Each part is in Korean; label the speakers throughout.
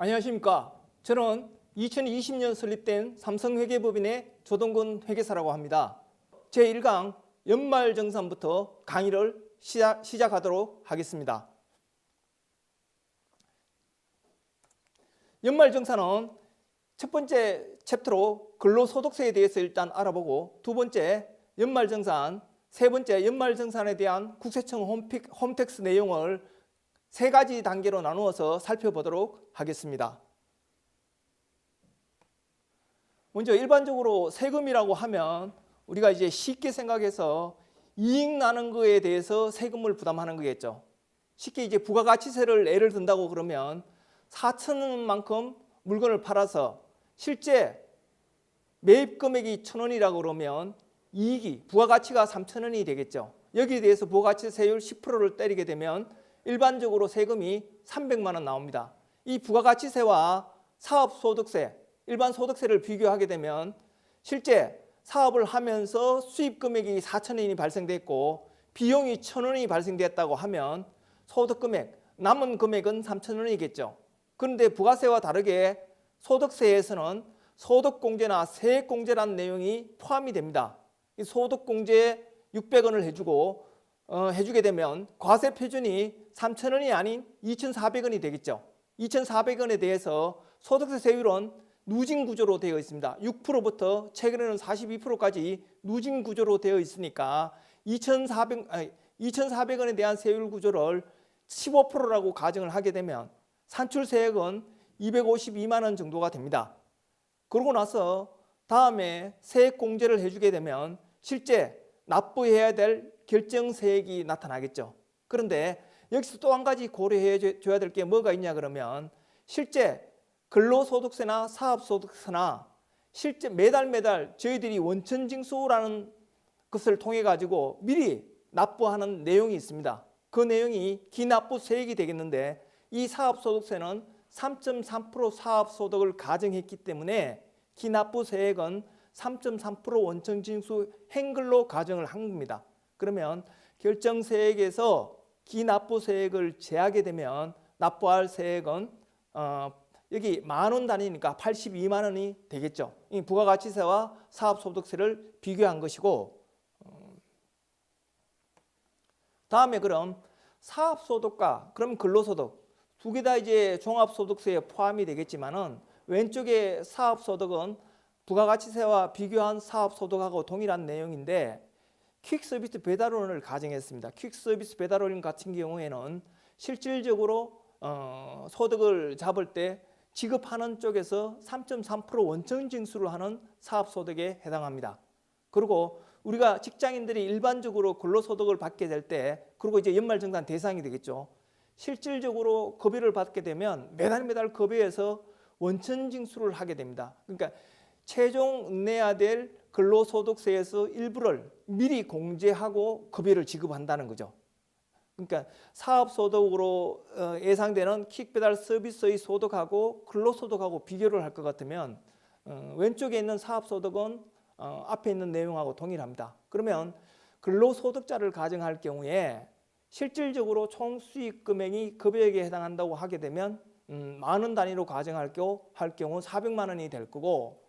Speaker 1: 안녕하십니까. 저는 2020년 설립된 삼성회계법인의 조동근 회계사라고 합니다. 제1강 연말정산부터 강의를 시작하도록 하겠습니다. 연말정산은 첫 번째 챕터로 근로소득세에 대해서 일단 알아보고, 두 번째 연말정산, 세 번째 연말정산에 대한 국세청 홈택스 내용을 세 가지 단계로 나누어서 살펴보도록 하겠습니다. 먼저 일반적으로 세금이라고 하면 우리가 이제 쉽게 생각해서 이익 나는 거에 대해서 세금을 부담하는 거겠죠. 쉽게 이제 부가가치세를 예를 든다고 그러면 4,000원만큼 물건을 팔아서 실제 매입 금액이 1,000원이라고 그러면 이익이 부가가치가 3,000원이 되겠죠. 여기에 대해서 부가가치세율 10%를 때리게 되면 일반적으로 세금이 300만 원 나옵니다. 이 부가가치세와 사업소득세, 일반 소득세를 비교하게 되면 실제 사업을 하면서 수입 금액이 4,000원이 발생됐고 비용이 1,000원이 발생됐다고 하면 소득 금액, 남은 금액은 3,000원이겠죠. 그런데 부가세와 다르게 소득세에서는 소득공제나 세액공제라는 내용이 포함이 됩니다. 이 소득공제 600원을 해주게 되면 과세 표준이 3,000원이 아닌 2,400원이 되겠죠. 2,400원에 대해서 소득세 세율은 누진 구조로 되어 있습니다. 6%부터 최근에는 42%까지 누진 구조로 되어 있으니까 2,400원에 대한 세율 구조를 15%라고 가정을 하게 되면 산출세액은 252만 원 정도가 됩니다. 그러고 나서 다음에 세액공제를 해주게 되면 실제 납부해야 될 결정세액이 나타나겠죠. 그런데 여기서 또 한 가지 고려해 줘야 될 게 뭐가 있냐 그러면 실제 근로소득세나 사업소득세나 실제 매달 저희들이 원천징수라는 것을 통해 가지고 미리 납부하는 내용이 있습니다. 그 내용이 기납부세액이 되겠는데 이 사업소득세는 3.3% 사업소득을 가정했기 때문에 기납부세액은 3.3% 원천징수 행글로 가정을 한 겁니다. 그러면 결정세액에서 기납부세액을 제하게 되면 납부할 세액은 여기 만원 단위니까 82만 원이 되겠죠. 이 부가가치세와 사업소득세를 비교한 것이고, 다음에 그럼 사업소득과 그럼 근로소득 두 개 다 이제 종합소득세에 포함이 되겠지만은 왼쪽에 사업소득은 부가가치세와 비교한 사업소득하고 동일한 내용인데 퀵서비스 배달원을 가정했습니다. 퀵서비스 배달원 같은 경우에는 실질적으로 소득을 잡을 때 지급하는 쪽에서 3.3% 원천징수를 하는 사업소득에 해당합니다. 그리고 우리가 직장인들이 일반적으로 근로소득을 받게 될 때, 그리고 이제 연말정산 대상이 되겠죠. 실질적으로 급여를 받게 되면 매달 급여에서 원천징수를 하게 됩니다. 그러니까 최종 내야 될 근로소득세에서 일부를 미리 공제하고 급여를 지급한다는 거죠. 그러니까 사업소득으로 예상되는 퀵배달 서비스의 소득하고 근로소득하고 비교를 할 것 같으면 왼쪽에 있는 사업소득은 앞에 있는 내용하고 동일합니다. 그러면 근로소득자를 가정할 경우에 실질적으로 총 수익 금액이 급여액에 해당한다고 하게 되면 만원 단위로 가정할 경우 400만 원이 될 거고,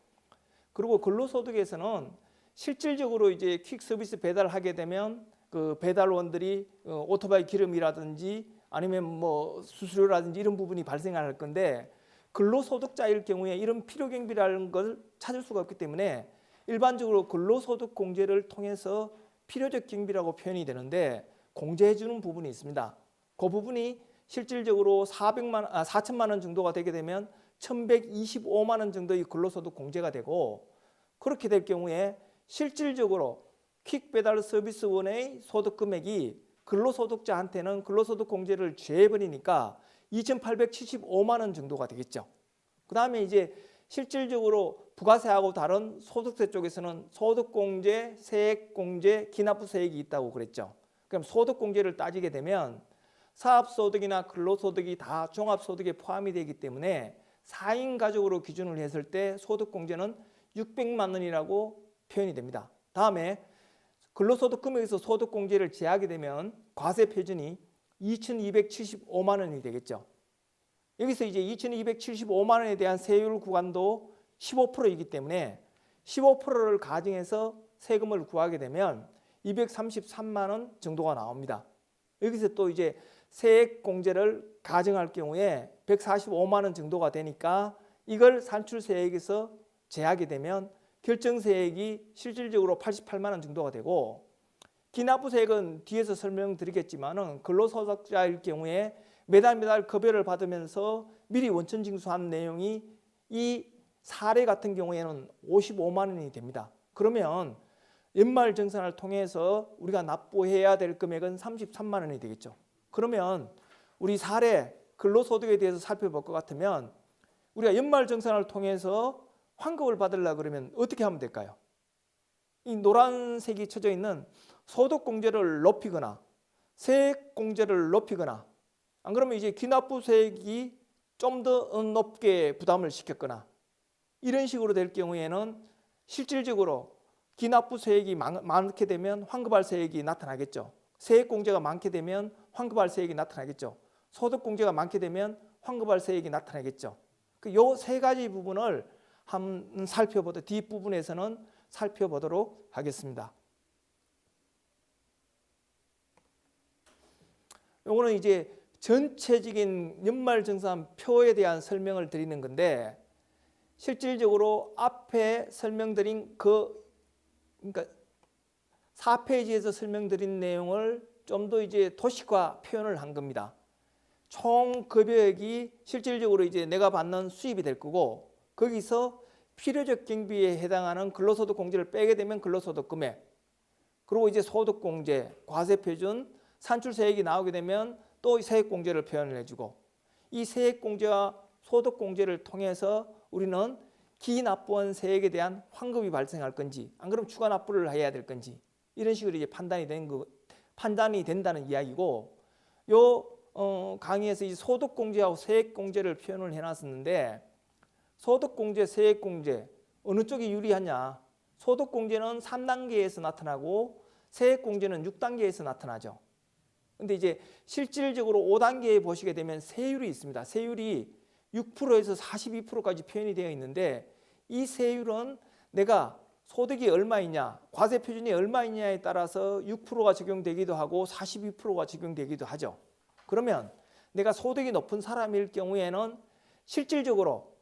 Speaker 1: 그리고 근로소득에서는 실질적으로 이제 퀵 서비스 배달을 하게 되면 그 배달원들이 오토바이 기름이라든지 아니면 뭐 수수료라든지 이런 부분이 발생할 건데, 근로소득자일 경우에 이런 필요경비라는 걸 찾을 수가 없기 때문에 일반적으로 근로소득 공제를 통해서 필요적 경비라고 표현이 되는데 공제해 주는 부분이 있습니다. 그 부분이 실질적으로 4천만 원 정도가 되게 되면 1,125만 원 정도의 근로소득 공제가 되고, 그렇게 될 경우에 실질적으로 퀵배달 서비스원의 소득 금액이 근로소득자한테는 근로소득 공제를 제해버리니까 2,875만 원 정도가 되겠죠. 그 다음에 이제 실질적으로 부가세하고 다른 소득세 쪽에서는 소득공제, 세액공제, 기납부세액이 있다고 그랬죠. 그럼 소득공제를 따지게 되면 사업소득이나 근로소득이 다 종합소득에 포함이 되기 때문에 4인 가족으로 기준을 했을 때 소득공제는 600만 원이라고 표현이 됩니다. 다음에 근로소득 금액에서 소득공제를 제하게 되면 과세 표준이 2,275만 원이 되겠죠. 여기서 이제 2,275만 원에 대한 세율 구간도 15%이기 때문에 15%를 가정해서 세금을 구하게 되면 233만 원 정도가 나옵니다. 여기서 또 이제 세액 공제를 가정할 경우에 145만 원 정도가 되니까 이걸 산출세액에서 제하게 되면 결정세액이 실질적으로 88만 원 정도가 되고, 기납부세액은 뒤에서 설명드리겠지만은 근로소득자일 경우에 매달 급여를 받으면서 미리 원천징수한 내용이 이 사례 같은 경우에는 55만 원이 됩니다. 그러면 연말정산을 통해서 우리가 납부해야 될 금액은 33만 원이 되겠죠. 그러면 우리 사례 근로소득에 대해서 살펴볼 것 같으면 우리가 연말정산을 통해서 환급을 받으려고 그러면 어떻게 하면 될까요? 이 노란색이 쳐져 있는 소득공제를 높이거나 세액공제를 높이거나, 안 그러면 이제 기납부세액이 좀 더 높게 부담을 시켰거나, 이런 식으로 될 경우에는 실질적으로 기납부세액이 많게 되면 환급할 세액이 나타나겠죠. 세액공제가 많게 되면 환급할 세액이 나타나겠죠. 소득공제가 많게 되면 환급할 세액이 나타나겠죠. 요 세 가지 부분을 한번 살펴보도록, 뒷부분에서는 살펴보도록 하겠습니다. 요거는 이제 전체적인 연말정산표에 대한 설명을 드리는 건데, 실질적으로 앞에 설명드린 그러니까 4페이지에서 설명드린 내용을 좀 더 이제 도식화 표현을 한 겁니다. 총 급여액이 실질적으로 이제 내가 받는 수입이 될 거고, 거기서 필요적 경비에 해당하는 근로소득 공제를 빼게 되면 근로소득 금액, 그리고 이제 소득공제, 과세표준, 산출세액이 나오게 되면 또 세액공제를 표현을 해주고, 이 세액공제와 소득공제를 통해서 우리는 기납부원 세액에 대한 환급이 발생할 건지, 안 그러면 추가 납부를 해야 될 건지, 이런 식으로 이제 판단이 된다는 이야기고, 요 강의에서 이 소득공제하고 세액공제를 표현을 해놨었는데, 소득공제, 세액공제 어느 쪽이 유리하냐? 소득공제는 3단계에서 나타나고 세액공제는 6단계에서 나타나죠. 근데 이제 실질적으로 5단계에 보시게 되면 세율이 있습니다. 세율이 6%에서 42%까지 표현이 되어 있는데, 이 세율은 내가 소득이 얼마이냐, 과세 표준이 얼마이냐에 따라서 6%가 적용되기도 하고 42%가 적용되기도 하죠. 그러면 내가 소득이 높은 사람일 경우에는 실질적으로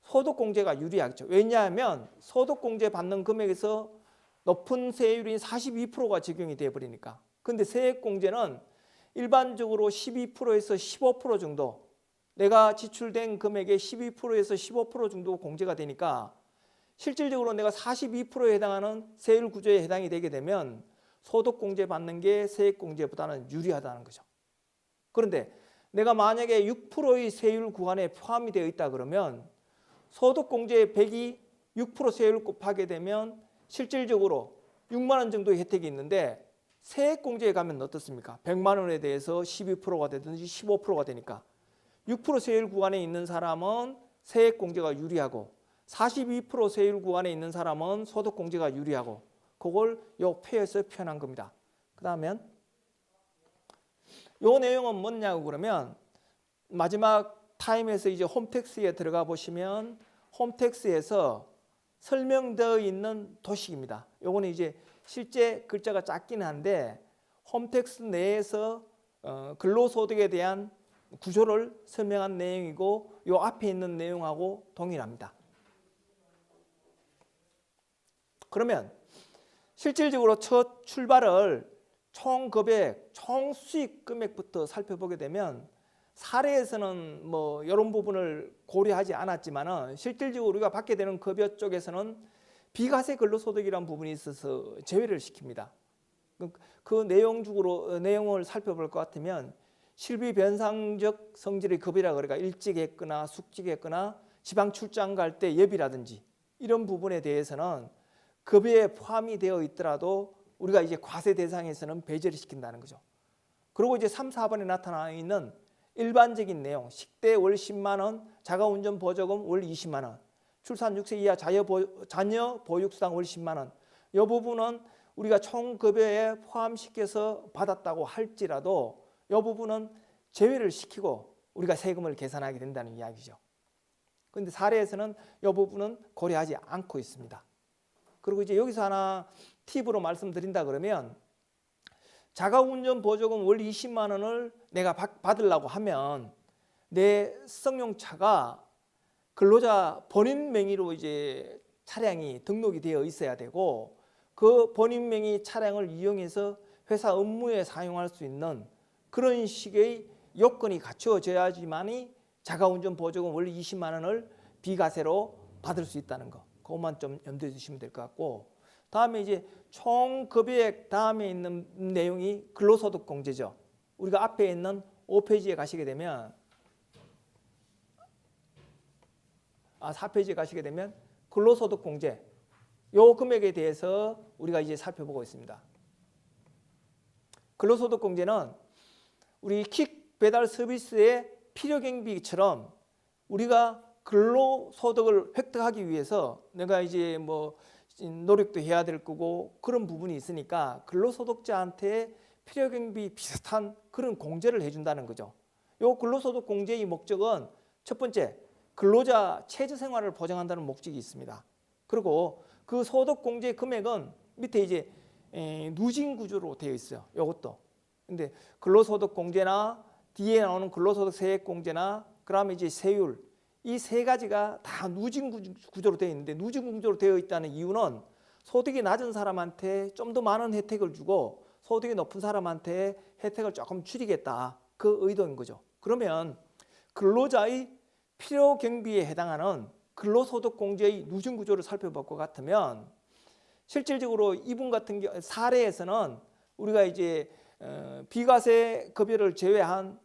Speaker 1: 소득공제가 유리하겠죠. 왜냐하면 소득공제 받는 금액에서 높은 세율인 42%가 적용이 되어버리니까. 근데 세액공제는 일반적으로 12%에서 15% 정도, 내가 지출된 금액의 12%에서 15% 정도 공제가 되니까 실질적으로 내가 42%에 해당하는 세율 구조에 해당이 되게 되면 소득공제 받는 게 세액공제보다는 유리하다는 거죠. 그런데 내가 만약에 6%의 세율 구간에 포함이 되어 있다 그러면 소득공제 100이 6% 세율을 곱하게 되면 실질적으로 6만 원 정도의 혜택이 있는데, 세액공제에 가면 어떻습니까? 100만 원에 대해서 12%가 되든지 15%가 되니까 6% 세율 구간에 있는 사람은 세액공제가 유리하고 42% 세율 구간에 있는 사람은 소득공제가 유리하고, 그걸 요 표에서 표현한 겁니다. 그 다음엔 요 내용은 뭐냐고 그러면 마지막 타임에서 이제 홈택스에 들어가 보시면 홈택스에서 설명되어 있는 도식입니다. 요거는 이제 실제 글자가 작긴 한데 홈택스 내에서 근로소득에 대한 구조를 설명한 내용이고, 요 앞에 있는 내용하고 동일합니다. 그러면 실질적으로 첫 출발을 총 금액, 총 수익 금액부터 살펴보게 되면, 사례에서는 뭐 이런 부분을 고려하지 않았지만은 실질적으로 우리가 받게 되는 급여 쪽에서는 비과세 근로소득이라는 부분이 있어서 제외를 시킵니다. 그 내용을 살펴볼 것 같으면 실비 변상적 성질의 급여라, 그러니까 일찍 했거나 숙직 했거나 지방 출장 갈 때 예비라든지 이런 부분에 대해서는 급여에 포함이 되어 있더라도 우리가 이제 과세 대상에서는 배제를 시킨다는 거죠. 그리고 이제 3, 4번에 나타나 있는 일반적인 내용, 식대 월 10만 원, 자가운전 보조금 월 20만 원, 출산 6세 이하 자녀 보육수당 월 10만 원, 이 부분은 우리가 총 급여에 포함시켜서 받았다고 할지라도 이 부분은 제외를 시키고 우리가 세금을 계산하게 된다는 이야기죠. 그런데 사례에서는 이 부분은 고려하지 않고 있습니다. 그리고 이제 여기서 하나 팁으로 말씀드린다 그러면 자가운전 보조금 월 20만 원을 내가 받으려고 하면 내 승용차가 근로자 본인 명의로 이제 차량이 등록이 되어 있어야 되고 그 본인 명의 차량을 이용해서 회사 업무에 사용할 수 있는 그런 식의 요건이 갖추어져야지만이 자가운전 보조금 월 20만 원을 비과세로 받을 수 있다는 거. 그것만 좀 염두에 두시면 될 것 같고 다음에 이제 총 급여액 다음에 있는 내용이 근로소득 공제죠. 우리가 앞에 있는 5페이지에 가시게 되면 4페이지에 가시게 되면 근로소득 공제 요 금액에 대해서 우리가 이제 살펴보고 있습니다. 근로소득 공제는 우리 킥 배달 서비스의 필요 경비처럼 우리가 근로소득을 획득하기 위해서 내가 이제 뭐 노력도 해야 될 거고 그런 부분이 있으니까 근로소득자한테 필요 경비 비슷한 그런 공제를 해준다는 거죠. 요 근로소득 공제의 목적은 첫 번째 근로자 최저 생활을 보장한다는 목적이 있습니다. 그리고 그 소득 공제 금액은 밑에 이제 누진 구조로 되어 있어요. 요것도. 근데 근로소득 공제나 뒤에 나오는 근로소득 세액 공제나 그다음에 이제 세율 이 세 가지가 다 누진 구조로 되어 있는데 누진 구조로 되어 있다는 이유는 소득이 낮은 사람한테 좀 더 많은 혜택을 주고 소득이 높은 사람한테 혜택을 조금 줄이겠다. 그 의도인 거죠. 그러면 근로자의 필요 경비에 해당하는 근로소득 공제의 누진 구조를 살펴볼 것 같으면 실질적으로 이분 같은 사례에서는 우리가 이제 비과세 급여를 제외한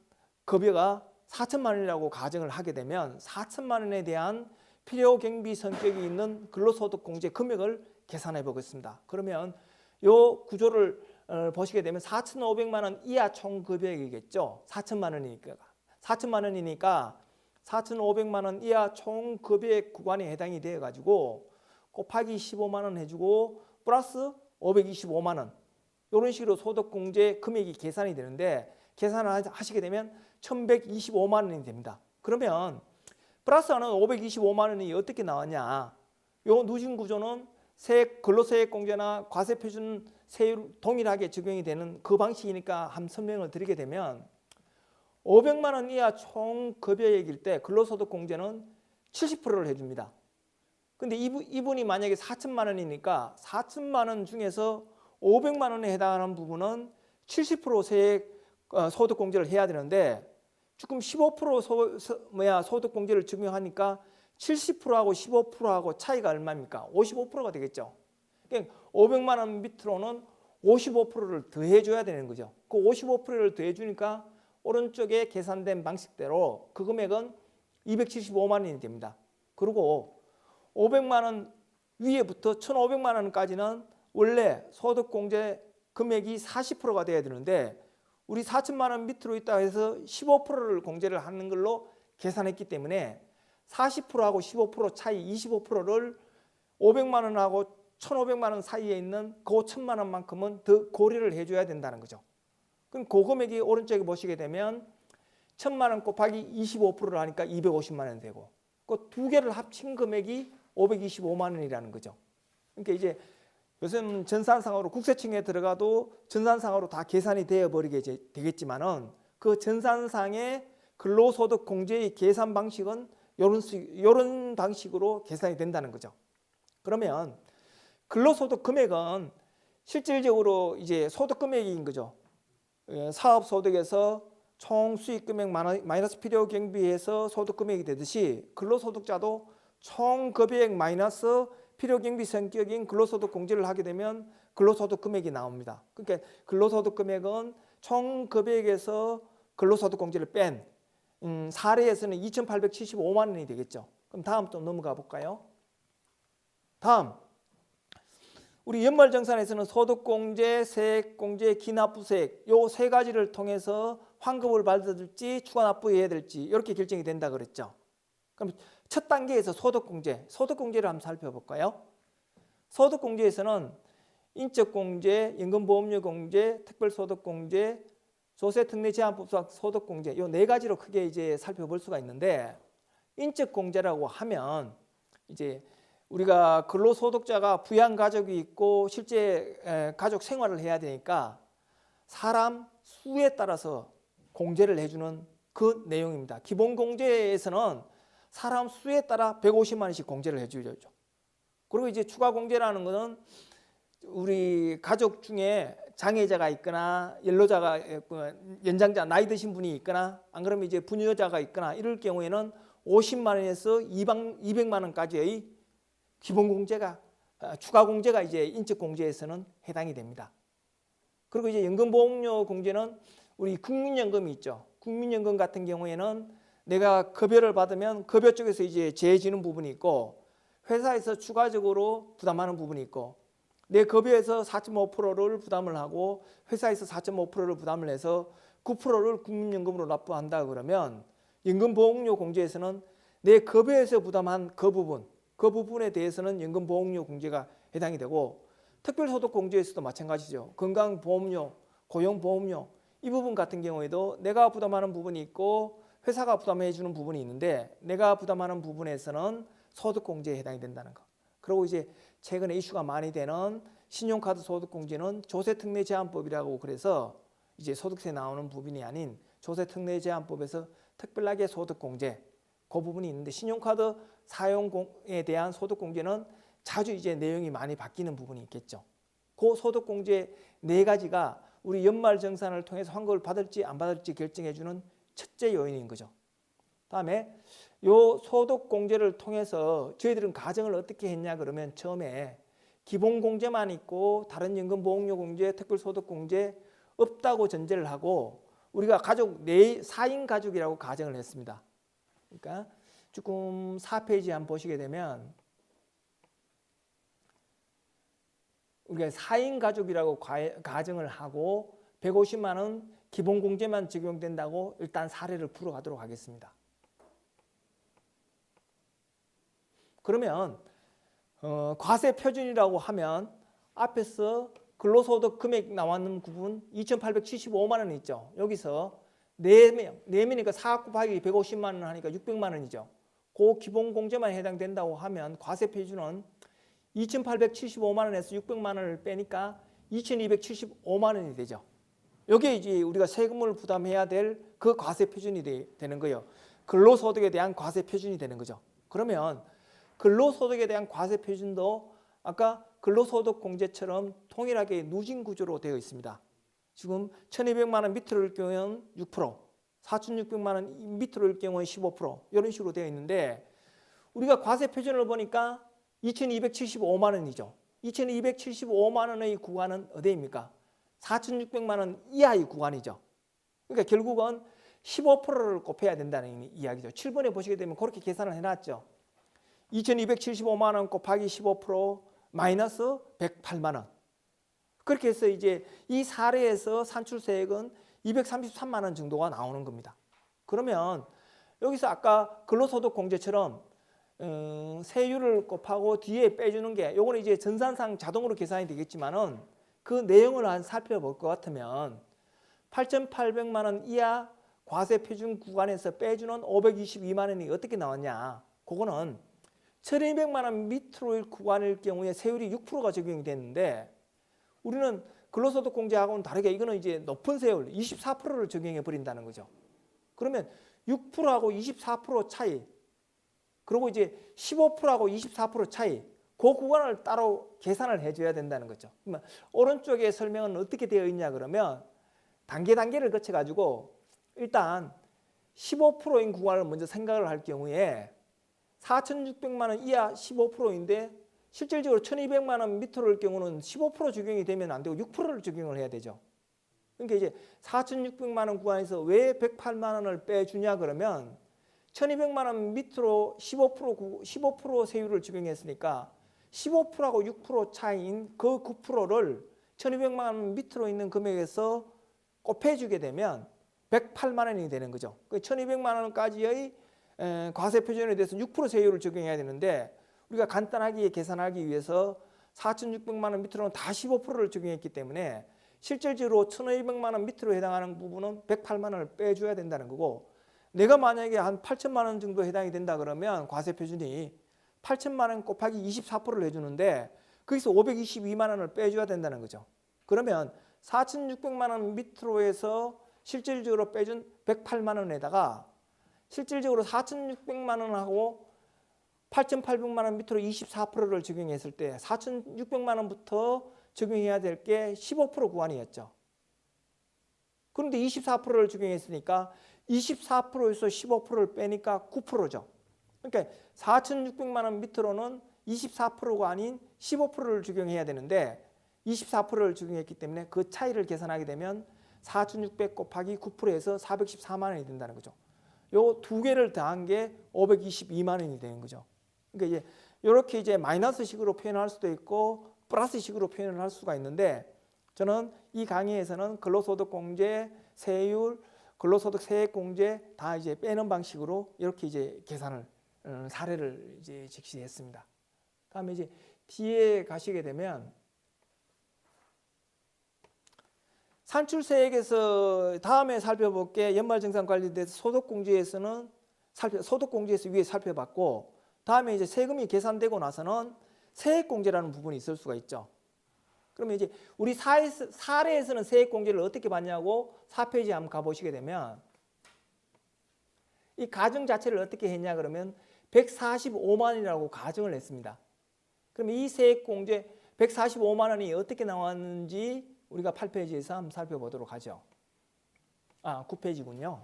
Speaker 1: 급여가 4천만 원이라고 가정을 하게 되면 4천만 원에 대한 필요 경비 성격이 있는 근로소득 공제 금액을 계산해 보겠습니다. 그러면 이 구조를 보시게 되면 4,500만 원 이하 총 급여액이겠죠. 4천만 원이니까 4천만 원이니까 4,500만 원 이하 총 급여액 구간에 해당이 되어 가지고 곱하기 15만 원 해주고 플러스 525만 원 이런 식으로 소득 공제 금액이 계산이 되는데 계산을 하시게 되면 1,125만 원이 됩니다. 그러면 플러스하는 525만 원이 어떻게 나왔냐? 요 누진 구조는 근로세액 공제나 과세 표준 세율 동일하게 적용이 되는 그 방식이니까 한 설명을 드리게 되면 500만 원 이하 총 급여액일 때 근로소득 공제는 70%를 해줍니다. 근데 이분이 만약에 4천만 원이니까 4천만 원 중에서 500만 원에 해당하는 부분은 70% 세액 소득 공제를 해야 되는데 지금 15% 소득 공제를 적용하니까 70%하고 15%하고 차이가 얼마입니까? 55%가 되겠죠. 그러니까 500만 원 밑으로는 55%를 더해줘야 되는 거죠. 그 55%를 더해주니까 오른쪽에 계산된 방식대로 그 금액은 275만 원이 됩니다. 그리고 500만 원 위에부터 1,500만 원까지는 원래 소득공제 금액이 40%가 돼야 되는데 우리 4천만 원 밑으로 있다 해서 15%를 공제를 하는 걸로 계산했기 때문에 40%하고 15% 차이 25%를 500만 원하고 1,500만 원 사이에 있는 그 1,000만 원만큼은 더 고려를 해줘야 된다는 거죠. 그럼 그 금액이 오른쪽에 보시게 되면 1,000만 원 곱하기 25%를 하니까 250만 원 되고 그 두 개를 합친 금액이 525만 원이라는 거죠. 그러니까 이제 요즘 전산상으로 국세청에 들어가도 전산상으로 다 계산이 되어 버리게 되겠지만은 그 전산상의 근로소득 공제의 계산 방식은 이런 방식으로 계산이 된다는 거죠. 그러면 근로소득 금액은 실질적으로 이제 소득 금액인 거죠. 사업소득에서 총 수익금액 마이너스 필요 경비에서 소득 금액이 되듯이 근로소득자도 총 급여액 마이너스 필요 경비 성격인 근로소득 공제를 하게 되면 근로소득 금액이 나옵니다. 그러니까 근로소득 금액은 총 급여액에서 근로소득 공제를 뺀 사례에서는 2,875만 원이 되겠죠. 그럼 다음 또 넘어가 볼까요? 다음 우리 연말정산에서는 소득공제, 세액공제, 기납부세액 요 세 가지를 통해서 환급을 받을지 추가납부해야 될지 이렇게 결정이 된다 그랬죠. 그럼 첫 단계에서 소득공제를 한번 살펴볼까요? 소득공제에서는 인적공제, 연금보험료공제, 특별소득공제, 조세특례제한법상 소득공제 요 네 가지로 크게 이제 살펴볼 수가 있는데, 인적공제라고 하면 이제 우리가 근로소득자가 부양 가족이 있고 실제 가족 생활을 해야 되니까 사람 수에 따라서 공제를 해주는 그 내용입니다. 기본공제에서는 사람 수에 따라 150만 원씩 공제를 해주죠. 그리고 이제 추가공제라는 것은 우리 가족 중에 장애자가 있거나 연로자가 있거나 연장자 나이 드신 분이 있거나 안 그러면 이제 부녀자가 있거나 이럴 경우에는 50만 원에서 200만 원까지의 기본공제가 추가공제가 이제 인적공제에서는 해당이 됩니다. 그리고 이제 연금보험료 공제는 우리 국민연금이 있죠. 국민연금 같은 경우에는 내가 급여를 받으면 급여 쪽에서 이제 제해지는 부분이 있고 회사에서 추가적으로 부담하는 부분이 있고 내 급여에서 4.5%를 부담을 하고 회사에서 4.5%를 부담을 해서 9%를 국민연금으로 납부한다 그러면 연금보험료 공제에서는 내 급여에서 부담한 그 부분에 대해서는 연금보험료 공제가 해당이 되고 특별소득공제에서도 마찬가지죠. 건강보험료, 고용보험료 이 부분 같은 경우에도 내가 부담하는 부분이 있고 회사가 부담해 주는 부분이 있는데 내가 부담하는 부분에서는 소득공제에 해당이 된다는 거. 그리고 이제 최근에 이슈가 많이 되는 신용카드 소득공제는 조세특례제한법이라고 그래서 이제 소득세 나오는 부분이 아닌 조세특례제한법에서 특별하게 소득공제 그 부분이 있는데 신용카드 사용에 대한 소득공제는 자주 이제 내용이 많이 바뀌는 부분이 있겠죠. 그 소득공제 네 가지가 우리 연말정산을 통해서 환급을 받을지 안 받을지 결정해주는 첫째 요인인 거죠. 다음에 요 소득공제를 통해서 저희들은 가정을 어떻게 했냐 그러면 처음에 기본공제만 있고 다른 연금보험료 공제, 특별소득공제 없다고 전제를 하고 우리가 가족 4인 가족이라고 가정을 했습니다. 그러니까 조금 4페이지 한번 보시게 되면 우리가 4인 가족이라고 가정을 하고 150만 원 기본공제만 적용된다고 일단 사례를 풀어가도록 하겠습니다. 그러면 과세표준이라고 하면 앞에서 근로소득 금액 나왔는 부분 2,875만 원 있죠. 여기서 4명이니까 4 곱하기 150만 원 하니까 600만 원이죠. 그 기본공제만 해당된다고 하면 과세표준은 2,875만 원에서 600만 원을 빼니까 2,275만 원이 되죠. 여기에 이제 우리가 세금을 부담해야 될 그 과세표준이 되는 거예요. 근로소득에 대한 과세표준이 되는 거죠. 그러면 근로소득에 대한 과세표준도 아까 근로소득공제처럼 동일하게 누진구조로 되어 있습니다. 지금 1,200만 원 밑으로일 경우는 6%, 4,600만 원 밑으로일 경우는 15% 이런 식으로 되어 있는데 우리가 과세표준을 보니까 2,275만 원이죠. 2,275만 원의 구간은 어디입니까? 4,600만 원 이하의 구간이죠. 그러니까 결국은 15%를 곱해야 된다는 이야기죠. 7번에 보시게 되면 그렇게 계산을 해놨죠. 2,275만 원 곱하기 15% 마이너스 108만 원. 그렇게 해서 이제 이 사례에서 산출세액은 233만 원 정도가 나오는 겁니다. 그러면 여기서 아까 근로소득공제처럼 세율을 곱하고 뒤에 빼주는 게 요거는 이제 전산상 자동으로 계산이 되겠지만은 그 내용을 한 살펴볼 것 같으면 8,800만 원 이하 과세표준 구간에서 빼주는 522만 원이 어떻게 나왔냐? 그거는 1,200만 원 밑으로의 구간일 경우에 세율이 6%가 적용이 됐는데 우리는 근로소득공제하고는 다르게 이거는 이제 높은 세율 24%를 적용해 버린다는 거죠. 그러면 6%하고 24% 차이 그리고 이제 15%하고 24% 차이 그 구간을 따로 계산을 해줘야 된다는 거죠. 그러면 오른쪽에 설명은 어떻게 되어 있냐 그러면 단계를 거쳐가지고 일단 15%인 구간을 먼저 생각을 할 경우에 4,600만 원 이하 15%인데 실질적으로 1,200만 원 밑으로일 경우는 15% 적용이 되면 안 되고 6%를 적용을 해야 되죠. 그러니까 이제 4,600만 원 구간에서 왜 108만 원을 빼주냐 그러면 1,200만 원 밑으로 15% 세율을 적용했으니까 15%하고 6% 차이인 그 9%를 1,200만 원 밑으로 있는 금액에서 곱해주게 되면 108만 원이 되는 거죠. 그 1,200만 원까지의 과세 표준에 대해서 6% 세율을 적용해야 되는데 우리가 간단하게 계산하기 위해서 4,600만 원 밑으로는 다 15%를 적용했기 때문에 실질적으로 1,200만 원 밑으로 해당하는 부분은 108만 원을 빼줘야 된다는 거고, 내가 만약에 한 8천만 원 정도 해당이 된다 그러면 과세 표준이 8천만 원 곱하기 24%를 해주는데 거기서 522만 원을 빼줘야 된다는 거죠. 그러면 4,600만 원 밑으로 해서 실질적으로 빼준 108만 원에다가 실질적으로 4,600만 원하고 8,800만 원 밑으로 24%를 적용했을 때 4,600만 원부터 적용해야 될 게 15% 구간이었죠. 그런데 24%를 적용했으니까 24%에서 15%를 빼니까 9%죠. 그러니까 4,600만 원 밑으로는 24%가 아닌 15%를 적용해야 되는데 24%를 적용했기 때문에 그 차이를 계산하게 되면 4,600 곱하기 9%에서 414만 원이 된다는 거죠. 요 두 개를 더한 게 522만 원이 되는 거죠. 그러니까 이제 이렇게 이제 마이너스식으로 표현할 수도 있고 플러스식으로 표현을 할 수가 있는데, 저는 이 강의에서는 근로소득공제, 세율, 근로소득 세액공제 다 이제 빼는 방식으로 이렇게 이제 계산을 사례를 이제 제시했습니다. 다음에 이제 뒤에 가시게 되면 산출세액에서 다음에 살펴볼 게 연말정산 관련돼서 소득공제에서는 소득공제에서 위에 살펴봤고, 다음에 이제 세금이 계산되고 나서는 세액공제라는 부분이 있을 수가 있죠. 그러면 이제 우리 사례에서는 세액공제를 어떻게 받냐고 4페이지 한번 가보시게 되면 이 가정 자체를 어떻게 했냐 그러면 145만 원이라고 가정을 했습니다. 그러면 이 세액공제 145만 원이 어떻게 나왔는지 우리가 8페이지에서 한번 살펴보도록 하죠. 9페이지군요.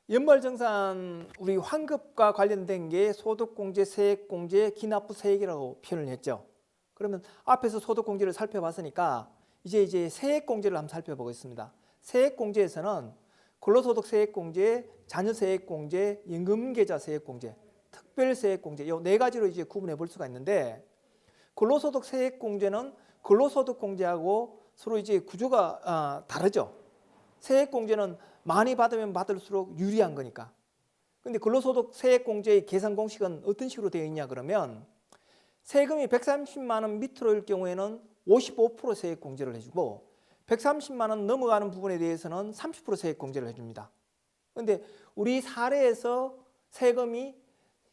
Speaker 1: 연말정산 우리 환급과 관련된 게 소득공제, 세액공제, 기납부 세액이라고 표현을 했죠. 그러면 앞에서 소득공제를 살펴봤으니까 이제 세액공제를 한번 살펴보겠습니다. 세액공제에서는 근로소득 세액공제, 자녀세액공제, 임금계좌 세액공제, 특별세액공제 이 네 가지로 이제 구분해 볼 수가 있는데, 근로소득 세액공제는 근로소득공제하고 서로 이제 구조가 다르죠. 세액공제는 많이 받으면 받을수록 유리한 거니까. 근데 근로소득 세액공제의 계산 공식은 어떤 식으로 되어 있냐 그러면 세금이 130만 원 밑으로일 경우에는 55% 세액공제를 해주고 130만 원 넘어가는 부분에 대해서는 30% 세액공제를 해줍니다. 근데 우리 사례에서 세금이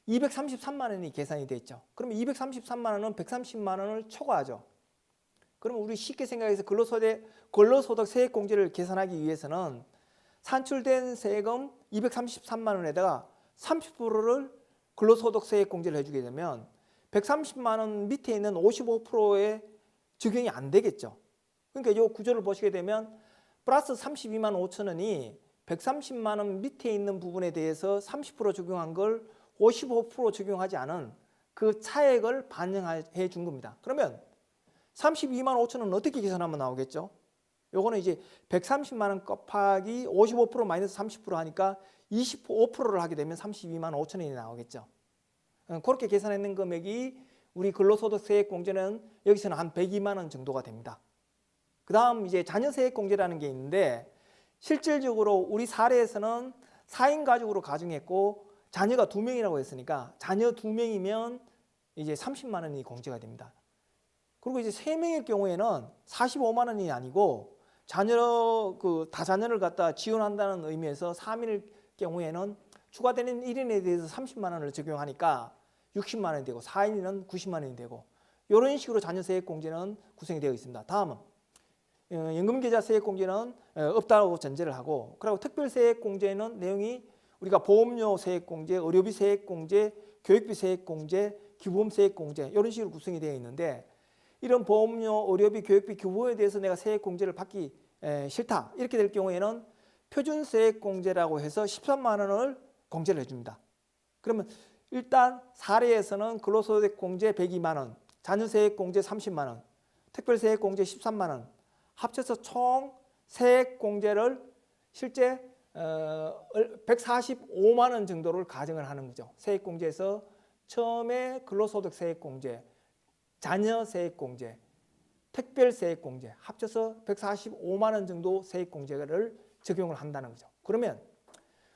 Speaker 1: 233만 원이 계산이 돼 있죠. 그러면 233만 원은 130만 원을 초과하죠. 그러면 우리 쉽게 생각해서 근로소득 세액공제를 계산하기 위해서는 산출된 세금 233만 원에다가 30%를 근로소득 세액공제를 해주게 되면 130만 원 밑에 있는 55%에 적용이 안 되겠죠. 그러니까 이 구조를 보시게 되면 플러스 32만 5천 원이 130만 원 밑에 있는 부분에 대해서 30% 적용한 걸 55% 적용하지 않은 그 차액을 반영해 준 겁니다. 그러면 32만 5천 원 어떻게 계산하면 나오겠죠? 요거는 이제 130만 원 곱하기 55% 마이너스 30% 하니까 25%를 하게 되면 32만 5천 원이 나오겠죠. 그렇게 계산했는 금액이 우리 근로소득 세액공제는 여기서는 한 102만 원 정도가 됩니다. 그 다음 이제 자녀세액공제라는 게 있는데, 실질적으로 우리 사례에서는 4인 가족으로 가정했고 자녀가 2명이라고 했으니까 자녀 2명이면 이제 30만 원이 공제가 됩니다. 그리고 이제 3명일 경우에는 45만 원이 아니고 다자녀를 갖다 지원한다는 의미에서 3인일 경우에는 추가되는 1인에 대해서 30만 원을 적용하니까 60만 원이 되고 4인은 90만 원이 되고 이런 식으로 자녀세액공제는 구성이 되어 있습니다. 다음은 연금계좌 세액공제는 없다고 전제를 하고, 그리고 특별세액공제는 내용이 우리가 보험료 세액공제, 의료비 세액공제, 교육비 세액공제, 기부금 세액공제 이런 식으로 구성이 되어 있는데, 이런 보험료, 의료비, 교육비, 기부금에 대해서 내가 세액공제를 받기 싫다 이렇게 될 경우에는 표준세액공제라고 해서 13만 원을 공제를 해줍니다. 그러면 일단 사례에서는 근로소득공제 102만 원, 자녀세액공제 30만 원, 특별세액공제 13만 원 합쳐서 총 세액공제를 실제 145만 원 정도를 가정을 하는 거죠. 세액공제에서 처음에 근로소득 세액공제, 자녀세액공제, 특별세액공제 합쳐서 145만 원 정도 세액공제를 적용을 한다는 거죠. 그러면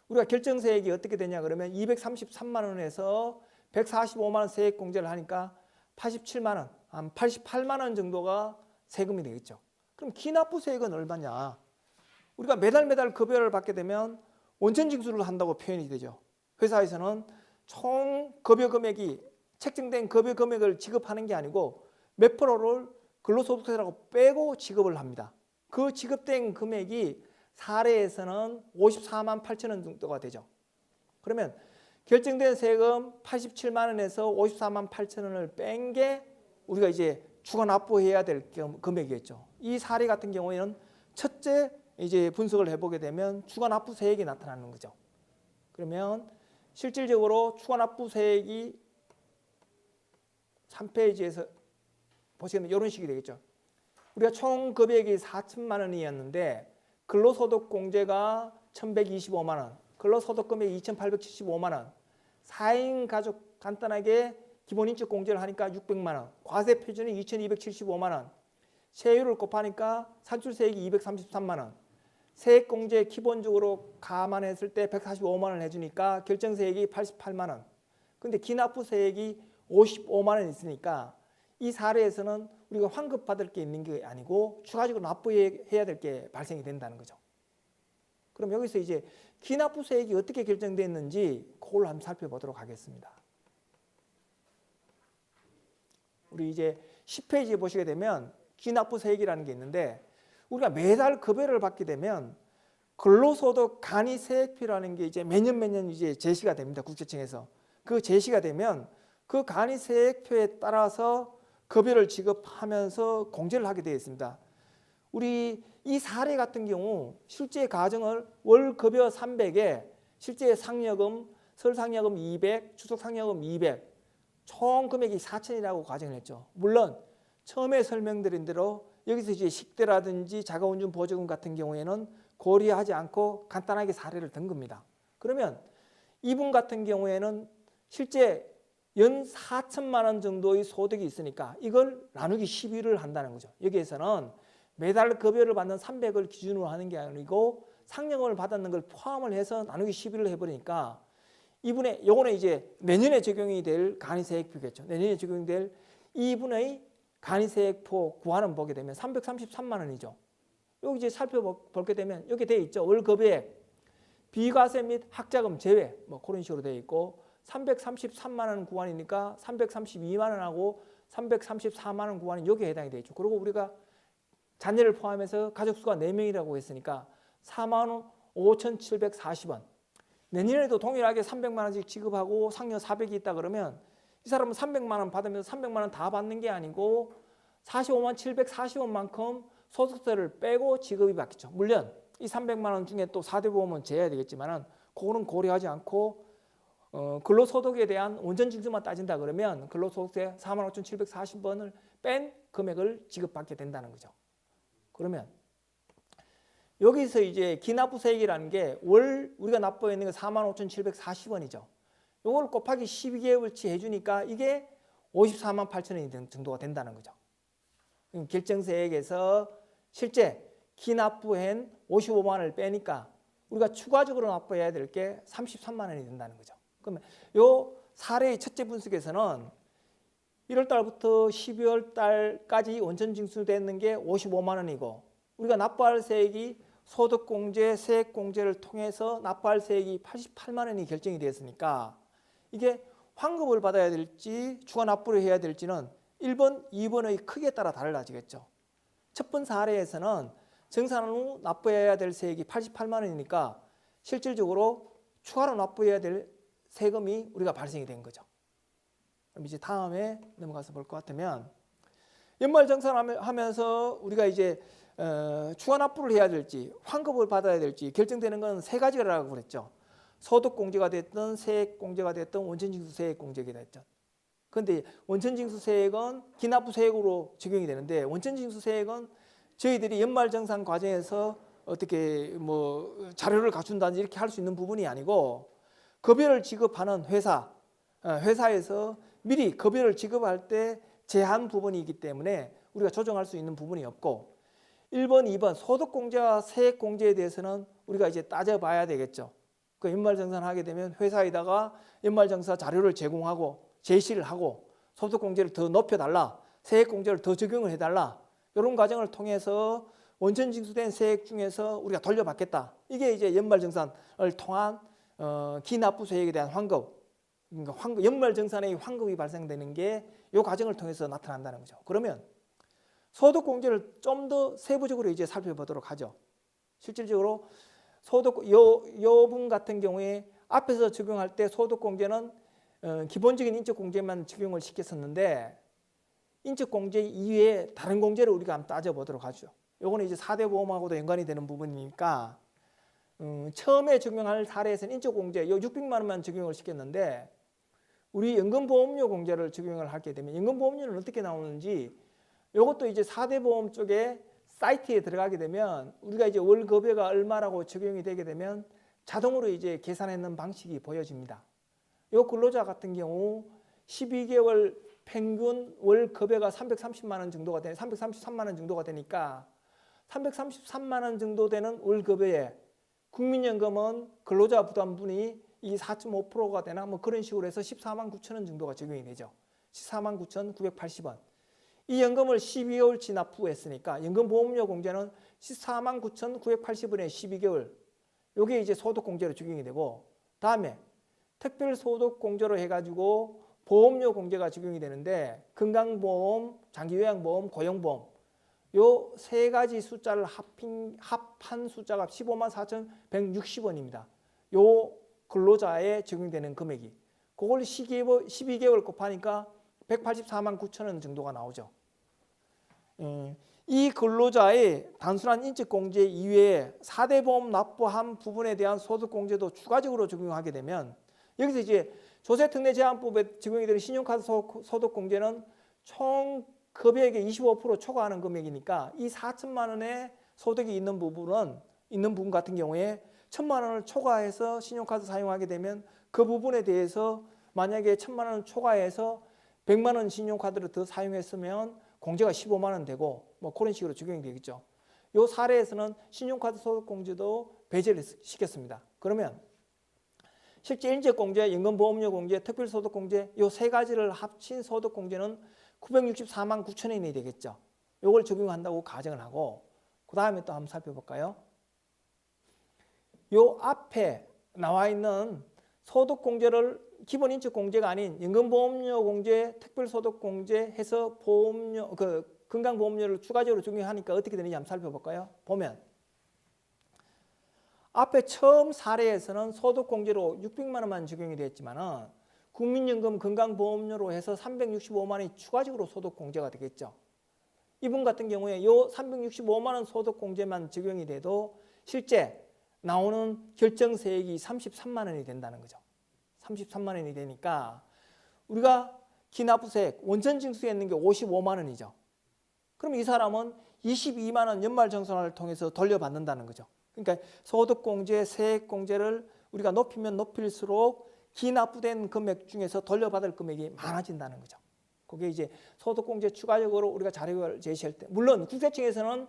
Speaker 1: 우리가 결정세액이 어떻게 되냐 그러면 233만 원에서 145만 원 세액공제를 하니까 87만 원, 한 88만 원 정도가 세금이 되겠죠. 그럼 기납부세액은 얼마냐? 우리가 매달 급여를 받게 되면 원천징수를 한다고 표현이 되죠. 회사에서는 총 급여 금액이 책정된 급여 금액을 지급하는 게 아니고 몇 프로를 근로소득세라고 빼고 지급을 합니다. 그 지급된 금액이 사례에서는 54만 8천 원 정도가 되죠. 그러면 결정된 세금 87만 원에서 54만 8천 원을 뺀 게 우리가 이제 추가 납부해야 될 금액이겠죠. 이 사례 같은 경우에는 첫째 이제 분석을 해보게 되면 추가 납부세액이 나타나는 거죠. 그러면 실질적으로 추가 납부세액이 3페이지에서 보시면 이런 식이 되겠죠. 우리가 총 금액이 4천만 원이었는데 근로소득 공제가 1,125만 원, 근로소득 금액이 2,875만 원, 4인 가족 간단하게 기본인적 공제를 하니까 600만 원, 과세 표준이 2,275만 원, 세율을 곱하니까 산출세액이 233만 원, 세액공제 기본적으로 감안했을 때 145만 원 해주니까 결정세액이 88만 원. 근데 기납부세액이 55만 원 있으니까 이 사례에서는 우리가 환급받을 게 있는 게 아니고 추가적으로 납부해야 될 게 발생이 된다는 거죠. 그럼 여기서 이제 기납부세액이 어떻게 결정됐는지 그걸 한번 살펴보도록 하겠습니다. 우리 이제 10페이지에 보시게 되면 기납부세액이라는 게 있는데 우리가 매달 급여를 받게 되면 근로소득 간이세액표라는 게 이제 매년 이제 제시가 됩니다. 국세청에서. 그 제시가 되면 그 간이세액표에 따라서 급여를 지급하면서 공제를 하게 되어 있습니다. 우리 이 사례 같은 경우 실제 가정을 월 급여 300에 실제 상여금, 설상여금 200, 추석상여금 200, 총 금액이 4천이라고 가정을 했죠. 물론 처음에 설명드린 대로 여기서 이제 식대라든지 자가운전 보조금 같은 경우에는 고려하지 않고 간단하게 사례를 든 겁니다. 그러면 이분 같은 경우에는 실제 연 4천만 원 정도의 소득이 있으니까 이걸 나누기 12를 한다는 거죠. 여기에서는 매달 급여를 받는 300을 기준으로 하는 게 아니고 상여금을 받았는 걸 포함을 해서 나누기 12를 해버리니까 이분의 요거는 이제 내년에 적용이 될 간이세액표겠죠. 내년에 적용될 이분의 간이세액표 구하는 보게 되면 333만 원이죠. 여기 이제 살펴보게 되면 여기 되어 있죠. 월급액, 비과세 및 학자금 제외 뭐 그런 식으로 되어 있고 333만 원 구간이니까 332만 원하고 334만 원 구간이 여기에 해당이 되어 있죠. 그리고 우리가 자녀를 포함해서 가족 수가 4명이라고 했으니까 4만 5,740원. 내년에도 동일하게 300만 원씩 지급하고 상여 400이 있다 그러면 이 사람은 300만 원 받으면서 300만 원 다 받는 게 아니고 45만 740원만큼 소득세를 빼고 지급이 받겠죠. 물론 이 300만 원 중에 또 4대 보험은 제해야 되겠지만은 그거는 고려하지 않고 근로소득에 대한 원천징수만 따진다 그러면 근로소득세 45,740원을 뺀 금액을 지급받게 된다는 거죠. 그러면 여기서 이제 기납부세액이라는 게 월 우리가 납부해 있는 게 45,740원이죠. 이걸 곱하기 12개월치 해주니까 이게 54만 8천 원이 정도가 된다는 거죠. 결정세액에서 실제 기납부한 55만 원을 빼니까 우리가 추가적으로 납부해야 될 게 33만 원이 된다는 거죠. 그러면 이 사례의 첫째 분석에서는 1월 달부터 12월 달까지 원천징수되는 게 55만 원이고 우리가 납부할 세액이 소득공제, 세액공제를 통해서 납부할 세액이 88만 원이 결정이 되었으니까 이게 환급을 받아야 될지 추가 납부를 해야 될지는 1번, 2번의 크기에 따라 달라지겠죠. 첫 번 사례에서는 정산 후 납부해야 될 세액이 88만 원이니까 실질적으로 추가로 납부해야 될 세금이 우리가 발생이 된 거죠. 그럼 이제 다음에 넘어가서 볼 것 같으면 연말정산하면서 우리가 이제 추가 납부를 해야 될지 환급을 받아야 될지 결정되는 건 세 가지라고 그랬죠. 소득공제가 됐든 세액공제가 됐든 원천징수세액공제가 됐죠. 그런데 원천징수세액은 기납부세액으로 적용이 되는데 원천징수세액은 저희들이 연말정산 과정에서 어떻게 뭐 자료를 갖춘다든지 이렇게 할 수 있는 부분이 아니고 급여를 지급하는 회사에서 미리 급여를 지급할 때 제한 부분이기 때문에 우리가 조정할 수 있는 부분이 없고 1번, 2번 소득공제와 세액공제에 대해서는 우리가 이제 따져봐야 되겠죠. 그 연말정산을 하게 되면 회사에다가 연말정산 자료를 제공하고 제시를 하고 소득공제를 더 높여달라, 세액공제를 더 적용을 해달라 이런 과정을 통해서 원천 징수된 세액 중에서 우리가 돌려받겠다. 이게 이제 연말정산을 통한 기납부세액에 대한 환급. 그러니까 연말정산의 환급이 발생되는 게 이 과정을 통해서 나타난다는 거죠. 그러면 소득공제를 좀 더 세부적으로 이제 살펴보도록 하죠. 실질적으로 요분 같은 경우에 앞에서 적용할 때 소득공제는 기본적인 인적공제만 적용을 시켰었는데 인적공제 이외에 다른 공제를 우리가 한번 따져보도록 하죠. 요거는 이제 4대 보험하고도 연관이 되는 부분이니까 처음에 적용할 사례에서는 인적공제 요 600만 원만 적용을 시켰는데 우리 연금보험료 공제를 적용을 하게 되면 연금보험료는 어떻게 나오는지 이것도 이제 4대 보험 쪽에 사이트에 들어가게 되면 우리가 이제 월급여가 얼마라고 적용이 되게 되면 자동으로 이제 계산하는 방식이 보여집니다. 이 근로자 같은 경우 12개월 평균 월급여가 330만 원 정도가 되는 333만 원 정도가 되니까 333만 원 정도 되는 월급여에 국민연금은 근로자 부담분이 이 4.5%가 되나 뭐 그런 식으로 해서 14만 9천 원 정도가 적용이 되죠. 14만 9,980원. 이 연금을 12개월치 납부했으니까 연금보험료 공제는 14만 9,980원에 12개월. 이게 이제 소득공제로 적용이 되고 다음에 특별소득공제로 해가지고 보험료 공제가 적용이 되는데 건강보험, 장기요양보험, 고용보험 요 세 가지 숫자를 합한 숫자가 15만 4,160원입니다. 요 근로자에 적용되는 금액이 그걸 12개월 곱하니까 184만 9천 원 정도가 나오죠. 이 근로자의 단순한 인적공제 이외에 4대 보험 납부한 부분에 대한 소득공제도 추가적으로 적용하게 되면 여기서 이제 조세특례제한법에 적용이 되는 신용카드 소득공제는 총 금액의 25% 초과하는 금액이니까 이 4천만 원의 소득이 있는 부분 같은 경우에 1,000만 원을 초과해서 신용카드 사용하게 되면 그 부분에 대해서 만약에 1,000만 원을 초과해서 100만 원 신용카드를 더 사용했으면 공제가 15만 원 되고 뭐 그런 식으로 적용이 되겠죠. 이 사례에서는 신용카드 소득공제도 배제를 시켰습니다. 그러면 실제 인적공제, 연금보험료 공제, 특별소득공제 이 세 가지를 합친 소득공제는 964만 9천 원이 되겠죠. 이걸 적용한다고 가정을 하고 그 다음에 또 한번 살펴볼까요? 요 앞에 나와 있는 소득공제를 기본 인적공제가 아닌 연금보험료 공제, 특별소득공제 해서 보험료, 건강보험료를 추가적으로 적용하니까 어떻게 되는지 한번 살펴볼까요? 보면 앞에 처음 사례에서는 소득공제로 600만 원만 적용이 됐지만은 국민연금 건강보험료로 해서 365만 원이 추가적으로 소득공제가 되겠죠. 이분 같은 경우에 요 365만 원 소득공제만 적용이 돼도 실제 나오는 결정세액이 33만 원이 된다는 거죠. 33만 원이 되니까 우리가 기납부세액 원천징수했는 게 55만 원이죠. 그럼 이 사람은 22만 원 연말정산을 통해서 돌려받는다는 거죠. 그러니까 소득공제, 세액공제를 우리가 높이면 높일수록 기납부된 금액 중에서 돌려받을 금액이 많아진다는 거죠. 그게 이제 소득공제 추가적으로 우리가 자료를 제시할 때 물론 국세청에서는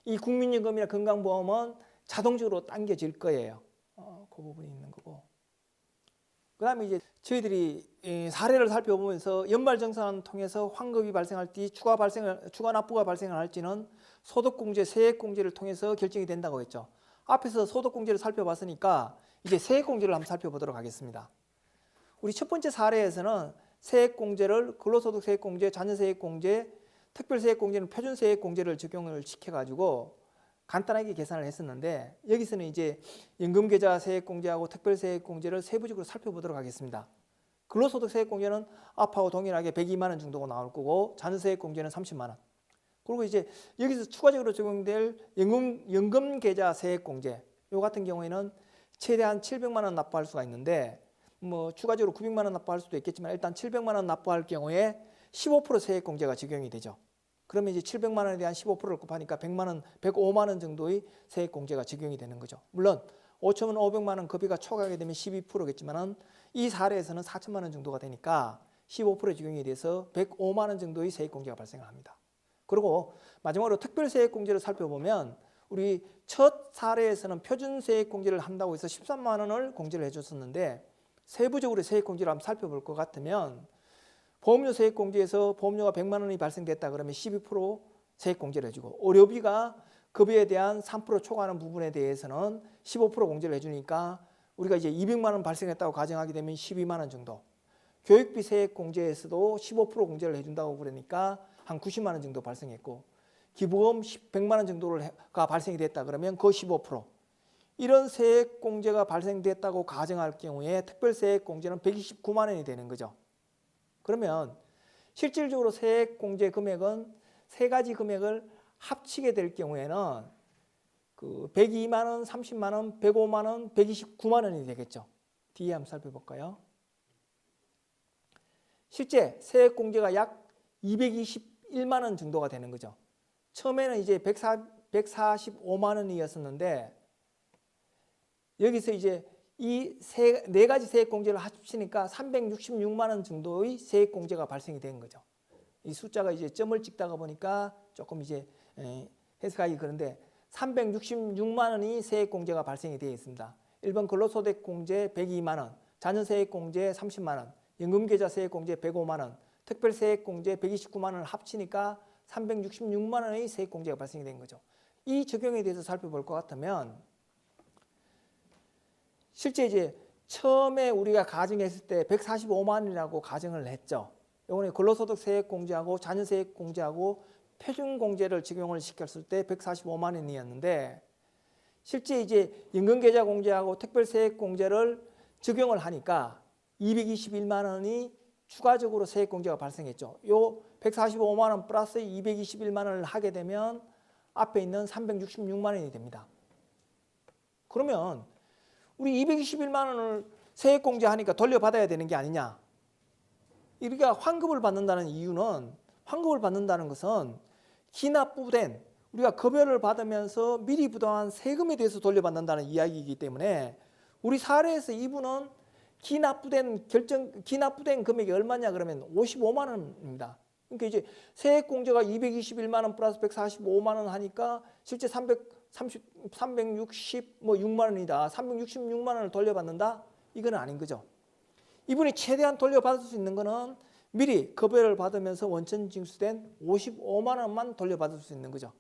Speaker 1: 이 국민연금이나 건강보험은 자동적으로 당겨질 거예요. 그 부분이 있는 거고. 그 다음에 이제 저희들이 사례를 살펴보면서 연말정산을 통해서 환급이 발생할 때 추가 납부가 발생을 할지는 소득공제, 세액공제를 통해서 결정이 된다고 했죠. 앞에서 소득공제를 살펴봤으니까 이제 세액공제를 한번 살펴보도록 하겠습니다. 우리 첫 번째 사례에서는 세액공제를 근로소득세액공제, 자녀세액공제, 특별세액공제는 표준세액공제를 적용을 시켜가지고 간단하게 계산을 했었는데 여기서는 이제 연금계좌 세액공제하고 특별세액공제를 세부적으로 살펴보도록 하겠습니다. 근로소득세액공제는 앞하고 동일하게 102만 원 정도가 나올 거고 자녀세액공제는 30만 원. 그리고 이제 여기서 추가적으로 적용될 연금계좌 세액공제 요 같은 경우에는 최대한 700만 원 납부할 수가 있는데 뭐 추가적으로 900만 원 납부할 수도 있겠지만 일단 700만 원 납부할 경우에 15% 세액공제가 적용이 되죠. 그러면 이제 700만 원에 대한 15%를 곱하니까 100만 원, 105만 원 정도의 세액공제가 적용이 되는 거죠. 물론 5,500만 원 급여가 초과하게 되면 12%겠지만은 이 사례에서는 4천만 원 정도가 되니까 15% 적용이 돼서 105만 원 정도의 세액공제가 발생을 합니다. 그리고 마지막으로 특별세액공제를 살펴보면 우리 첫 사례에서는 표준세액공제를 한다고 해서 13만 원을 공제를 해줬었는데 세부적으로 세액공제를 한번 살펴볼 것 같으면 보험료 세액공제에서 보험료가 100만 원이 발생됐다 그러면 12% 세액공제를 해주고, 의료비가 급여에 대한 3% 초과하는 부분에 대해서는 15% 공제를 해주니까 우리가 이제 200만 원 발생했다고 가정하게 되면 12만 원 정도. 교육비 세액공제에서도 15% 공제를 해준다고 그러니까 한 90만 원 정도 발생했고, 기부금 100만 원 정도가 발생이 됐다 그러면 그 15%. 이런 세액공제가 발생됐다고 가정할 경우에 특별세액공제는 129만 원이 되는 거죠. 그러면 실질적으로 세액공제 금액은 세 가지 금액을 합치게 될 경우에는 그 102만 원, 30만 원, 105만 원, 129만 원이 되겠죠. 뒤에 한번 살펴볼까요? 실제 세액공제가 약 221만 원 정도가 되는 거죠. 처음에는 이제 145만 원이었었는데 여기서 이제 이 네 가지 세액공제를 합치니까 366만 원 정도의 세액공제가 발생이 된 거죠. 이 숫자가 이제 점을 찍다가 보니까 조금 이제 해석하기 그런데 366만 원이 세액공제가 발생이 되어 있습니다. 일반 근로소득공제 102만 원, 자녀세액공제 30만 원, 연금계좌 세액공제 105만 원, 특별세액공제 129만 원을 합치니까 366만 원의 세액공제가 발생이 된 거죠. 이 적용에 대해서 살펴볼 것 같으면 실제 이제 처음에 우리가 가정했을 때 145만 원이라고 가정을 했죠. 이번에 근로소득 세액공제하고 자녀세액공제하고 표준공제를 적용을 시켰을 때 145만 원이었는데 실제 이제 연금계좌 공제하고 특별세액공제를 적용을 하니까 221만 원이 추가적으로 세액공제가 발생했죠. 요 145만 원 플러스 221만 원을 하게 되면 앞에 있는 366만 원이 됩니다. 그러면 우리 221만 원을 세액공제하니까 돌려받아야 되는 게 아니냐. 우리가 환급을 받는다는 이유는 환급을 받는다는 것은 기납부된 우리가 급여를 받으면서 미리 부담한 세금에 대해서 돌려받는다는 이야기이기 때문에 우리 사례에서 이분은 기납부된 금액이 얼마냐 그러면 55만 원입니다. 그러니까 이제 세액공제가 221만 원 플러스 145만 원 하니까 실제 366만 원이다. 366만 원을 돌려받는다? 이건 아닌 거죠. 이분이 최대한 돌려받을 수 있는 거는 미리 급여를 받으면서 원천 징수된 55만 원만 돌려받을 수 있는 거죠.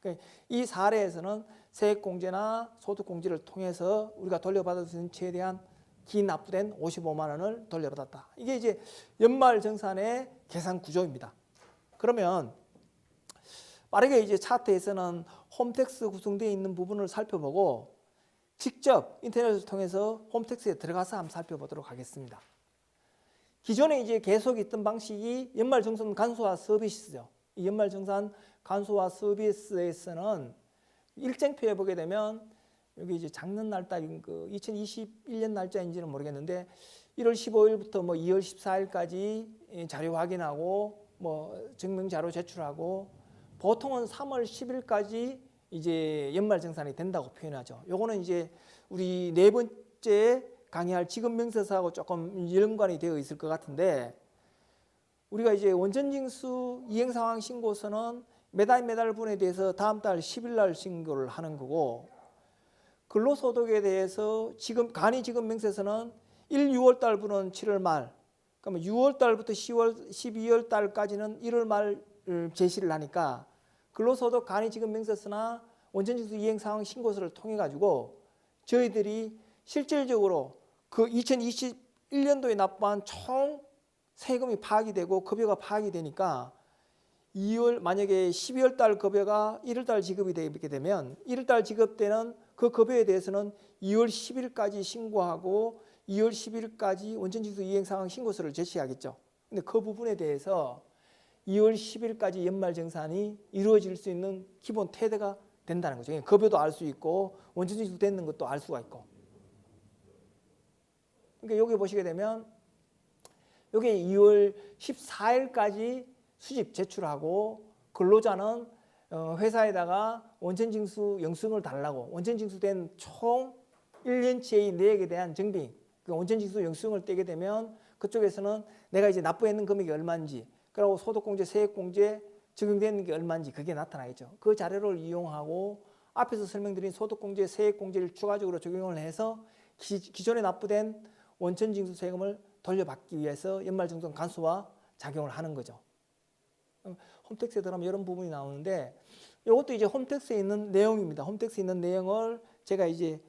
Speaker 1: 그러니까 이 사례에서는 세액공제나 소득공제를 통해서 우리가 돌려받을 수 있는 최대한 기납부된 55만 원을 돌려받았다. 이게 이제 연말정산의 계산 구조입니다. 그러면 빠르게 이제 차트에서는 홈택스 구성되어 있는 부분을 살펴보고 직접 인터넷을 통해서 홈택스에 들어가서 한번 살펴보도록 하겠습니다. 기존에 이제 계속 있던 방식이 연말정산 간소화 서비스죠. 이 연말정산 간소화 서비스에서는 일정표에 보게 되면 여기 이제 작년 날짜인 그 2021년 날짜인지는 모르겠는데 1월 15일부터 뭐 2월 14일까지 자료 확인하고 뭐 증명 자료 제출하고 보통은 3월 10일까지 이제 연말정산이 된다고 표현하죠. 요거는 이제 우리 네 번째 강의할 지급명세서하고 조금 연관이 되어 있을 것 같은데 우리가 이제 원천징수 이행상황 신고서는 매달 분에 대해서 다음 달 10일 날 신고를 하는 거고 근로소득에 대해서 지금 간이지급명세서는 1, 6월 달분은 7월 말 그러면 6월 달부터 10월, 12월 달까지는 1월 말 제시를 하니까 근로소득 간이지급명세서나 원천징수 이행상황 신고서를 통해 가지고 저희들이 실질적으로 그 2021년도에 납부한 총 세금이 파악이 되고 급여가 파악이 되니까 2월 만약에 12월 달 급여가 1월 달 지급이 되게 되면 1월 달 지급되는 그 급여에 대해서는 2월 10일까지 신고하고 2월 10일까지 원천징수 이행상황 신고서를 제시하겠죠. 근데 그 부분에 대해서 2월 10일까지 연말정산이 이루어질 수 있는 기본 태대가 된다는 거죠. 급여도 알 수 있고 원천징수 되는 것도 알 수가 있고. 그러니까 여기 보시게 되면 여기 2월 14일까지 수집 제출하고 근로자는 회사에다가 원천징수 영수증을 달라고 원천징수된 총 1년치의 내역에 대한 증빙 그 원천징수 영수증을 떼게 되면 그쪽에서는 내가 이제 납부했는 금액이 얼마인지 그리고 소득공제, 세액공제 적용되는 게 얼마인지 그게 나타나겠죠. 그 자료를 이용하고 앞에서 설명드린 소득공제, 세액공제를 추가적으로 적용을 해서 기존에 납부된 원천징수 세금을 돌려받기 위해서 연말정산 간소화 작용을 하는 거죠. 홈택스에 들어가면 이런 부분이 나오는데 이것도 이제 홈택스에 있는 내용입니다. 홈택스에 있는 내용을 제가 이제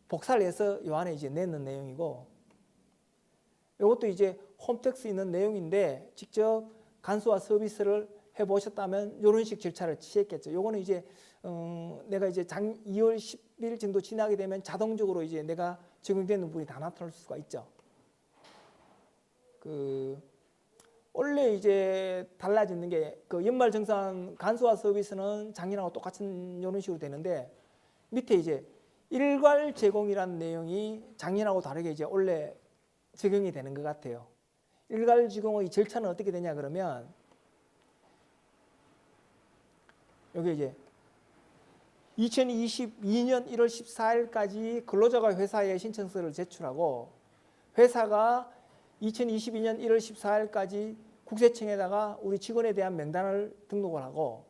Speaker 1: 복사를 해서 요 안에 이제 내는 내용이고, 이것도 이제 홈택스에 있는 내용인데 직접 간수화 서비스를 해보셨다면 이런 식 절차를 취했겠죠. 요거는 이제 내가 이제 2월 10일 정도 지나게 되면 자동적으로 이제 내가 적용되는 부분이 다 나타날 수가 있죠. 원래 이제 달라지는 게 그 연말정산 간소화 서비스는 작년하고 똑같은 이런 식으로 되는데, 밑에 이제 일괄 제공이라는 내용이 작년하고 다르게 이제 원래 적용이 되는 것 같아요. 일괄 제공의 절차는 어떻게 되냐 그러면, 여기 이제 2022년 1월 14일까지 근로자가 회사에 신청서를 제출하고, 회사가 2022년 1월 14일까지 국세청에다가 우리 직원에 대한 명단을 등록을 하고,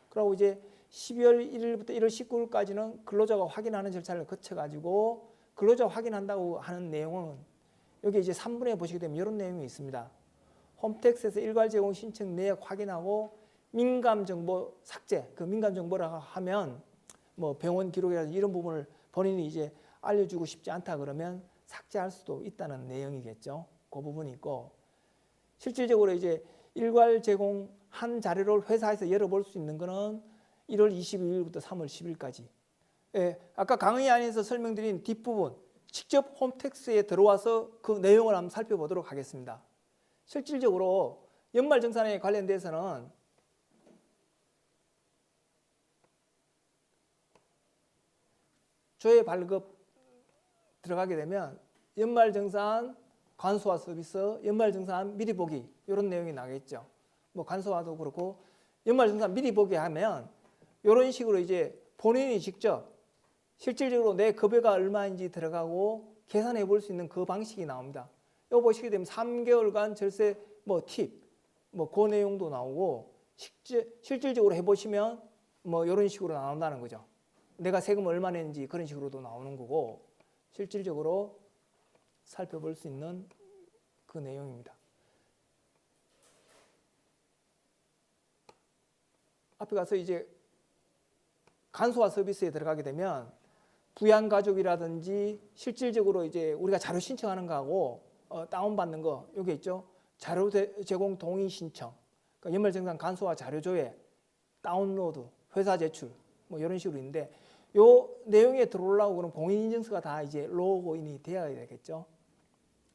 Speaker 1: 그리고 이제 12월 1일부터 1월 19일까지는 근로자가 확인하는 절차를 거쳐가지고 근로자 확인한다고 하는 내용은 여기 이제 3분에 보시게 되면 이런 내용이 있습니다. 홈택스에서 일괄 제공 신청 내역 확인하고 민감 정보 삭제, 그 민감 정보라고 하면 뭐 병원 기록이라든지 이런 부분을 본인이 이제 알려주고 싶지 않다 그러면 삭제할 수도 있다는 내용이겠죠. 그 부분이 있고, 실질적으로 이제 일괄 제공한 자료를 회사에서 열어볼 수 있는 거는 1월 22일부터 3월 10일까지. 예, 아까 강의 안에서 설명드린 뒷부분 직접 홈택스에 들어와서 그 내용을 한번 살펴보도록 하겠습니다. 실질적으로 연말정산에 관련돼서는 조회 발급 들어가게 되면 연말정산 간소화 서비스, 연말정산 미리 보기 이런 내용이 나겠죠. 뭐 간소화도 그렇고 연말정산 미리 보기 하면 이런 식으로 이제 본인이 직접 실질적으로 내 급여가 얼마인지 들어가고 계산해 볼 수 있는 그 방식이 나옵니다. 이거 보시게 되면 3개월간 절세 팁 그 내용도 나오고, 실질적으로 해보시면 뭐 이런 식으로 나온다는 거죠. 내가 세금 얼마 냈는지 그런 식으로도 나오는 거고, 실질적으로 살펴볼 수 있는 그 내용입니다. 앞에 가서 이제 간소화 서비스에 들어가게 되면 부양가족이라든지 실질적으로 이제 우리가 자료 신청하는 거하고 다운받는 거 여기 있죠. 자료 제공 동의 신청, 그러니까 연말정산 간소화 자료 조회, 다운로드, 회사 제출 뭐 이런 식으로 있는데, 요 내용에 들어오려고 그러면 공인인증서가 다 이제 로그인이 되어야 되겠죠.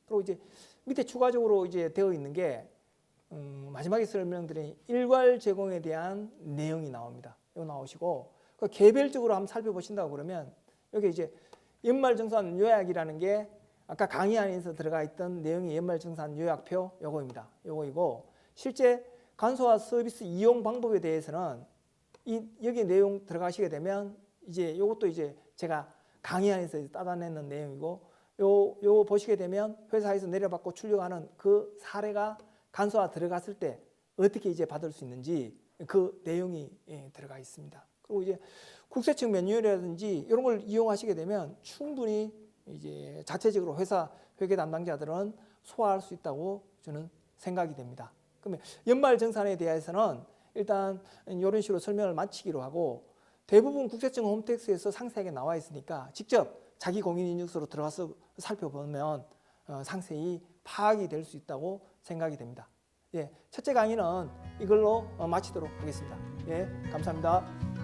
Speaker 1: 그리고 이제 밑에 추가적으로 이제 되어 있는 게 마지막에 설명드린 일괄 제공에 대한 내용이 나옵니다. 이거 나오시고, 그 개별적으로 한번 살펴보신다고 그러면 여기 이제 연말정산 요약이라는 게 아까 강의 안에서 들어가 있던 내용이 연말정산 요약표 요거입니다. 요거이고, 실제 간소화 서비스 이용 방법에 대해서는 여기 내용 들어가시게 되면 이제 요것도 이제 제가 강의 안에서 따다내는 내용이고, 요 보시게 되면 회사에서 내려받고 출력하는 그 사례가 간소화 들어갔을 때 어떻게 이제 받을 수 있는지 그 내용이 들어가 있습니다. 그리고 이제 국세청 매뉴얼이라든지 이런 걸 이용하시게 되면 충분히 이제 자체적으로 회사 회계 담당자들은 소화할 수 있다고 저는 생각이 됩니다. 그러면 연말정산에 대해서는 일단 이런 식으로 설명을 마치기로 하고, 대부분 국세청 홈택스에서 상세하게 나와 있으니까 직접 자기 공인인증서로 들어가서 살펴보면 상세히 파악이 될 수 있다고 생각이 됩니다. 예, 첫째 강의는 이걸로 마치도록 하겠습니다. 예, 감사합니다.